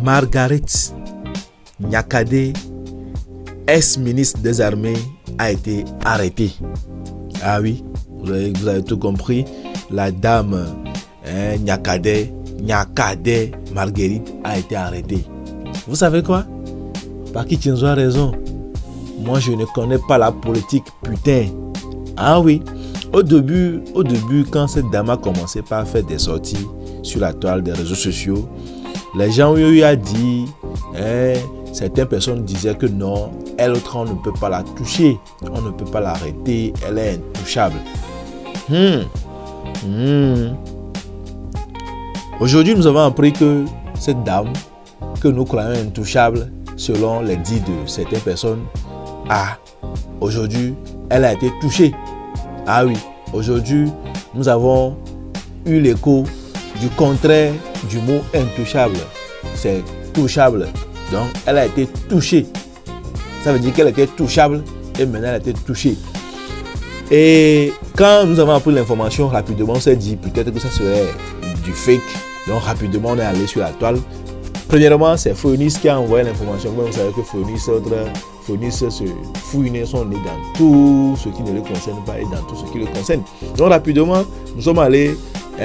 Margaret Nyakade, ex-ministre des Armées, a été arrêtée. Ah oui, vous avez tout compris. La dame Nyakade Marguerite a été arrêtée. Vous savez quoi? Paki Chinzo a raison. Moi, je ne connais pas la politique, putain. Ah oui. Au début, quand cette dame a commencé par faire des sorties sur la toile des réseaux sociaux, les gens lui ont dit, certaines personnes disaient que non, elle autre, on ne peut pas la toucher, on ne peut pas l'arrêter, elle est intouchable. Aujourd'hui, nous avons appris que cette dame, que nous croyons intouchable, selon les dits de certaines personnes, aujourd'hui, elle a été touchée. Ah oui, aujourd'hui, nous avons eu l'écho du contraire du mot intouchable. C'est touchable. Donc, elle a été touchée. Ça veut dire qu'elle était touchable et maintenant elle a été touchée. Et quand nous avons appris l'information, rapidement, on s'est dit peut-être que ça serait du fake. Donc, rapidement, on est allé sur la toile. Premièrement, c'est Phoenix qui a envoyé l'information. Vous savez que Phoenix se fouine son nez dans tout ce qui ne le concerne pas et dans tout ce qui le concerne. Donc, rapidement, nous sommes allés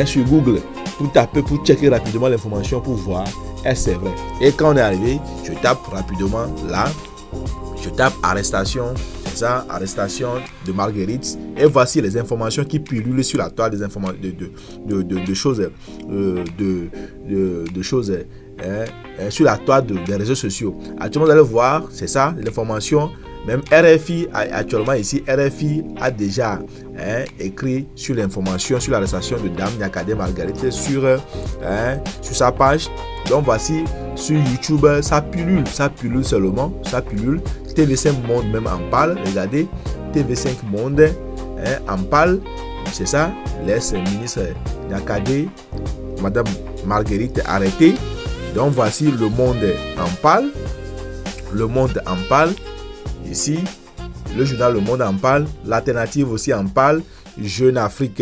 sur Google pour taper, pour checker rapidement l'information pour voir est-ce c'est vrai. Et quand on est arrivé, je tape rapidement là, je tape arrestation, c'est ça, arrestation de Marguerite. Et voici les informations qui pullulent sur la toile des informations de choses, sur la toile des réseaux sociaux. Actuellement, vous allez voir, c'est ça, l'information. Même RFI, actuellement ici, RFI a déjà écrit sur l'information, sur l'arrestation de Dame Nyakade Marguerite sur sa page. Donc voici, sur YouTube, ça pullule seulement, ça pullule. TV5 Monde même en parle, regardez, TV5 Monde en parle, c'est ça, l'ex-ministre Nyakade, Madame Marguerite arrêtée. Donc voici Le Monde en parle, Le Monde en parle. Ici, le journal Le Monde en parle, l'Alternative aussi en parle, Jeune Afrique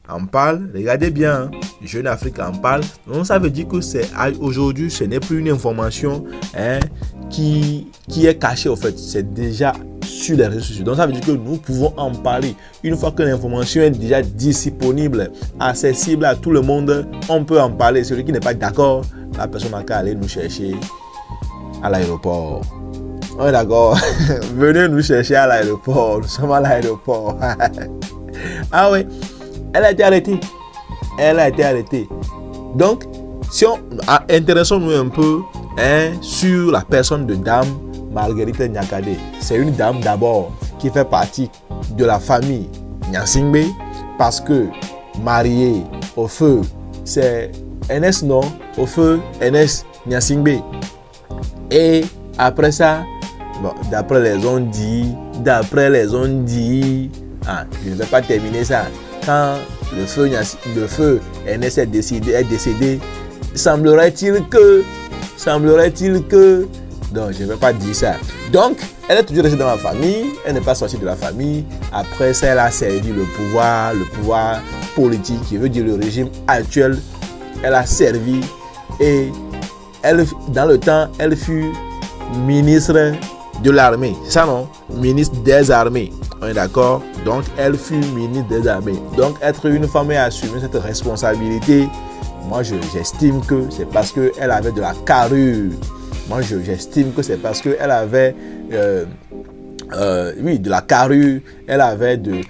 en parle. Regardez bien, Jeune Afrique en parle. Donc ça veut dire que c'est aujourd'hui, ce n'est plus une information qui est cachée en fait. C'est déjà sur les réseaux sociaux. Donc ça veut dire que nous pouvons en parler. Une fois que l'information est déjà disponible, accessible à tout le monde, on peut en parler. Celui qui n'est pas d'accord, la personne n'a qu'à aller nous chercher à l'aéroport. On est d'accord. Venez nous chercher à l'aéroport. Nous sommes à l'aéroport. Ah oui. Elle a été arrêtée. Elle a été arrêtée. Donc, si on intéressons-nous un peu sur la personne de Dame Marguerite Nyakade. C'est une dame d'abord qui fait partie de la famille Nyasingbe parce que mariée au feu, c'est Ernest, non? Au feu, Ernest Nyasingbe. Et après ça, bon, d'après les on dit, je ne vais pas terminer ça. Quand le feu Ernest est décédé, semblerait-il que, donc je ne vais pas dire ça. Donc, elle est toujours restée dans la famille, elle n'est pas sortie de la famille. Après ça, elle a servi le pouvoir politique, je veux dire le régime actuel. Elle a servi et dans le temps, elle fut ministre de l'armée, c'est ça non? Ministre des armées, on est d'accord? Donc elle fut ministre des armées. Donc être une femme et assumer cette responsabilité, moi j'estime que c'est parce qu'elle avait de la carrure. J'estime que c'est parce qu'elle avait de la carrure, elle avait de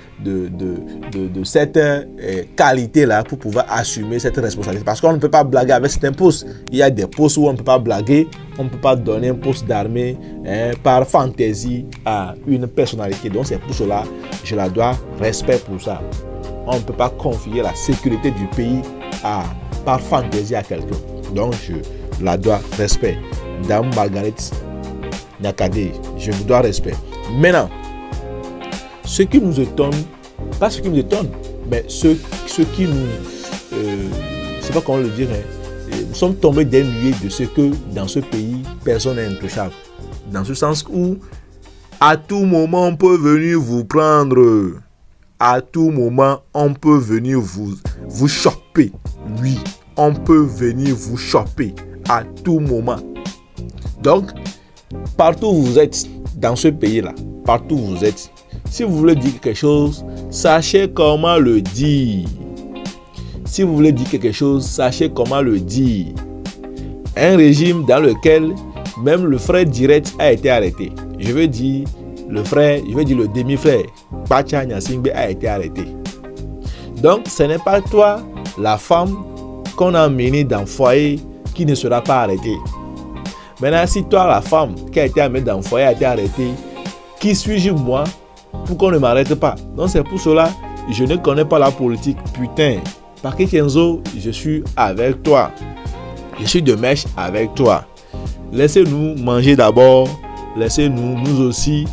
cette qualité-là pour pouvoir assumer cette responsabilité. Parce qu'on ne peut pas blaguer avec certains postes. Il y a des postes où on ne peut pas blaguer, on ne peut pas donner un poste d'armée par fantaisie à une personnalité. Donc c'est pour cela que je la dois respect pour ça. On ne peut pas confier la sécurité du pays par fantaisie à quelqu'un. Donc je la dois respect. Dame Marguerite Nyakade, je vous dois respect. Maintenant, ce qui nous étonne, pas ce qui nous étonne, mais ce qui nous, je ne sais pas comment le dire, nous sommes tombés des nuées de ce que dans ce pays, personne n'est intouchable. Dans ce sens où, à tout moment, on peut venir vous prendre. À tout moment, on peut venir vous choper. Oui, on peut venir vous choper. à tout moment. Donc, partout où vous êtes dans ce pays-là, partout où vous êtes, si vous voulez dire quelque chose, sachez comment le dire. Si vous voulez dire quelque chose, sachez comment le dire. Un régime dans lequel même le frère direct a été arrêté. Je veux dire le demi-frère, Pacha Nyasingbe a été arrêté. Donc, ce n'est pas toi, la femme, qu'on a emmenée dans le foyer qui ne sera pas arrêtée. Maintenant, si toi, la femme qui a été amenée dans le foyer a été arrêtée, qui suis-je moi pour qu'on ne m'arrête pas? Donc, c'est pour cela que je ne connais pas la politique. Putain, Paquet Kenzo, je suis avec toi. Je suis de mèche avec toi. Laissez-nous manger d'abord. Laissez-nous, nous aussi,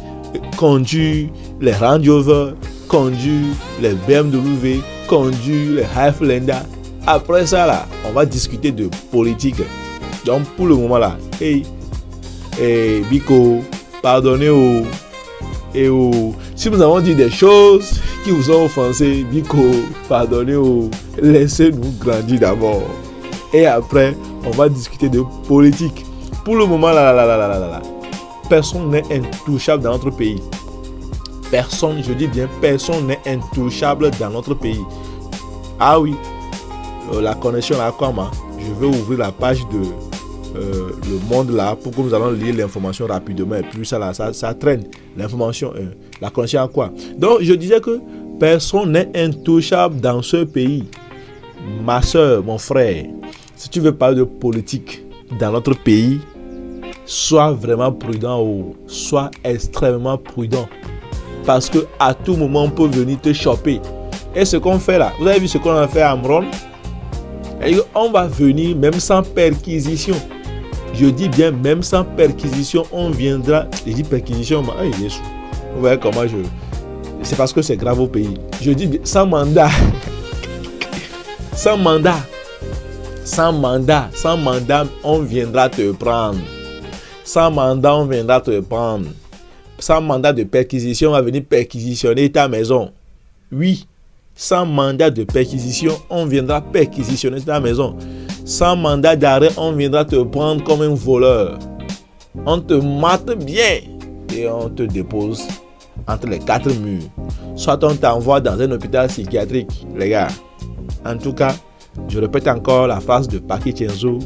conduire les Range Rover, conduire les BMW, conduire les Highlander. Après ça, là, on va discuter de politique. Donc, pour le moment, là, Biko, pardonnez si nous avons dit des choses qui vous ont offensé, Biko, pardonnez laissez-nous grandir d'abord. Et après, on va discuter de politique. Pour le moment, là, personne n'est intouchable dans notre pays. Personne, je dis bien, personne n'est intouchable dans notre pays. Ah oui, la connexion là, comment? Je vais ouvrir la page de Le Monde là pour que nous allons lire l'information rapidement. Et puis ça traîne. L'information, la connexion à quoi? Donc, je disais que personne n'est intouchable dans ce pays. Ma soeur, mon frère, si tu veux parler de politique dans notre pays, sois vraiment prudent ou sois extrêmement prudent. Parce que à tout moment, on peut venir te choper. Et ce qu'on fait là, vous avez vu ce qu'on a fait à Amron? On va venir même sans perquisition. Je dis bien même sans perquisition, on viendra. Je dis perquisition, mais vous voyez comment c'est parce que c'est grave au pays. Je dis bien, sans mandat. Sans mandat, on viendra te prendre. Sans mandat, on viendra te prendre. Sans mandat de perquisition, on va venir perquisitionner ta maison. Oui, sans mandat de perquisition, on viendra perquisitionner ta maison. Sans mandat d'arrêt, on viendra te prendre comme un voleur. On te mate bien et on te dépose entre les quatre murs. Soit on t'envoie dans un hôpital psychiatrique, les gars. En tout cas, je répète encore la phrase de Paquet Kenzo.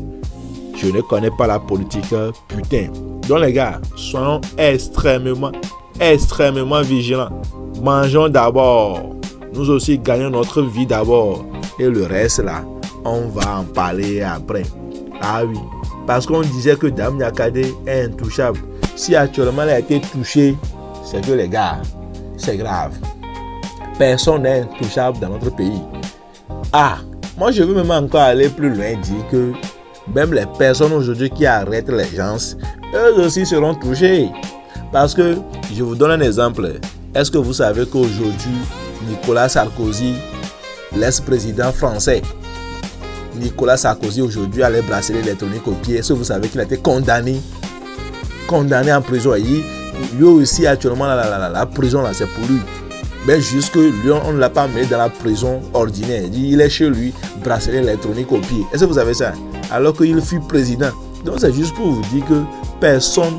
Je ne connais pas la politique, putain. Donc les gars, soyons extrêmement vigilants. Mangeons d'abord. Nous aussi gagnons notre vie d'abord. Et le reste là, on va en parler après. Ah oui, parce qu'on disait que Dame Nyakade est intouchable. Si actuellement elle a été touchée, c'est que les gars, c'est grave. Personne n'est intouchable dans notre pays. Ah, moi je veux même encore aller plus loin, dire que même les personnes aujourd'hui qui arrêtent les gens, eux aussi seront touchés. Parce que, je vous donne un exemple. Est-ce que vous savez qu'aujourd'hui, Nicolas Sarkozy, l'ex-président français, Nicolas Sarkozy aujourd'hui a les bracelets électroniques au pied. Est-ce que vous savez qu'il a été condamné en prison? Lui aussi actuellement la prison là, c'est pour lui. Mais jusque lui, on ne l'a pas mis dans la prison ordinaire. Il est chez lui, bracelet électronique au pied. Est-ce que vous savez ça? Alors qu'il fut président. Donc c'est juste pour vous dire que personne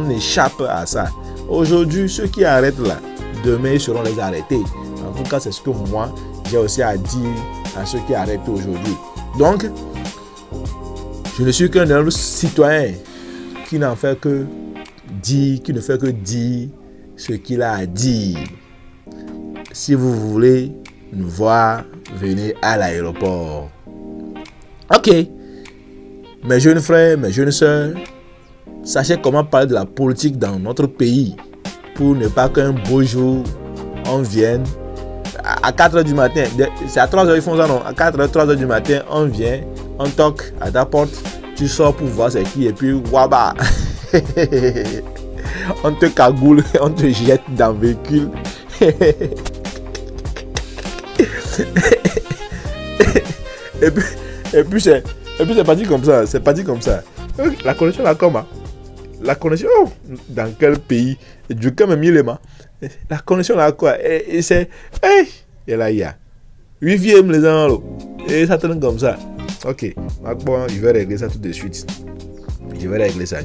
n'échappe à ça. Aujourd'hui, ceux qui arrêtent là, demain ils seront les arrêtés. En tout cas, c'est ce que moi j'ai aussi à dire à ceux qui arrêtent aujourd'hui. Donc, je ne suis qu'un humble citoyen qui n'en fait que dire, qui ne fait que dire ce qu'il a à dire. Si vous voulez nous voir, venez à l'aéroport. Ok. Mes jeunes frères, mes jeunes sœurs, sachez comment parler de la politique dans notre pays pour ne pas qu'un beau jour, on vienne à 4h du matin, c'est à 3h ils font ça non, à 3h du matin, on vient, on toque à ta porte, tu sors pour voir c'est qui et puis waba, on te cagoule, on te jette dans le véhicule. et puis c'est parti comme ça, La connexion là comment? La connexion dans quel pays? Du coup même il est ma. La connexion là quoi? Et c'est et là il y a 8e les gens et ça tourne comme ça. Ok, bon, je vais régler ça tout de suite. Je vais régler ça.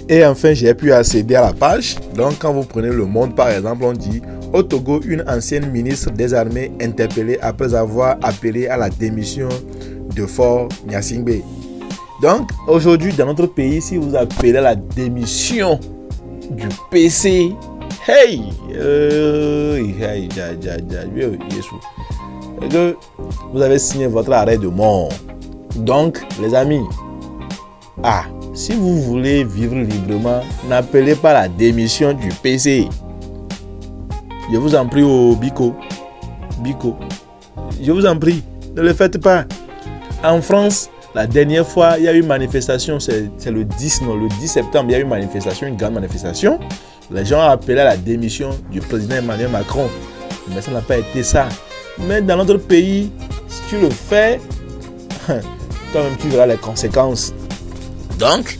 Et enfin, j'ai pu accéder à la page. Donc, quand vous prenez Le Monde, par exemple, on dit au Togo, une ancienne ministre des Armées interpellée après avoir appelé à la démission de Faure Gnassingbé. Donc, aujourd'hui, dans notre pays, si vous appelez à la démission du PC, vous avez signé votre arrêt de mort. Donc, les amis, si vous voulez vivre librement, n'appelez pas la démission du PC. Je vous en prie au Biko. Je vous en prie, ne le faites pas. En France, la dernière fois, il y a eu une manifestation, c'est le 10 septembre, il y a eu une manifestation, une grande manifestation. Les gens ont appelé à la démission du président Emmanuel Macron. Mais ça n'a pas été ça. Mais dans notre pays, si tu le fais, toi-même tu verras les conséquences. Donc,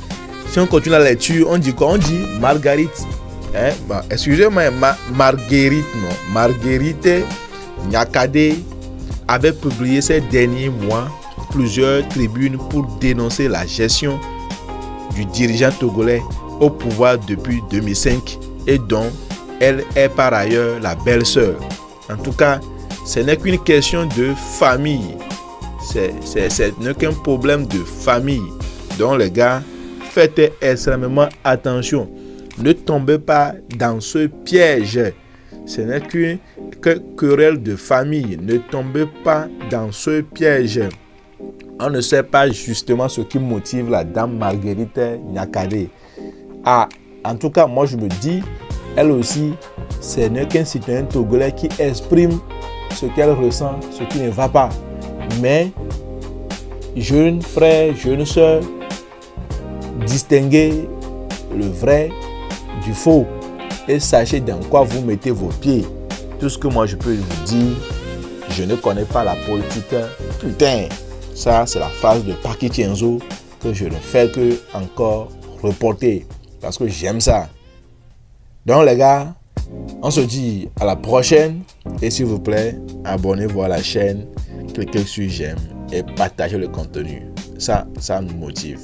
si on continue la lecture, on dit quoi? On dit Marguerite. Excusez-moi, Marguerite Nyakade avait publié ces derniers mois plusieurs tribunes pour dénoncer la gestion du dirigeant togolais au pouvoir depuis 2005 et dont elle est par ailleurs la belle-sœur. En tout cas, ce n'est qu'une question de famille. Ce n'est qu'un problème de famille. Donc les gars, faites extrêmement attention. Ne tombez pas dans ce piège. Ce n'est qu'une querelle de famille. Ne tombez pas dans ce piège. On ne sait pas justement ce qui motive la dame Marguerite Nyakade. En tout cas, moi je me dis, elle aussi, ce n'est qu'un citoyen togolais qui exprime ce qu'elle ressent, ce qui ne va pas. Mais, jeunes frères, jeunes sœurs, distinguez le vrai du faux et sachez dans quoi vous mettez vos pieds. Tout ce que moi je peux vous dire, je ne connais pas la politique. Putain, ça c'est la phrase de Paki Tienzo que je ne fais que encore reporter parce que j'aime ça. Donc les gars, on se dit à la prochaine et s'il vous plaît, abonnez-vous à la chaîne, cliquez sur j'aime et partagez le contenu. Ça nous motive.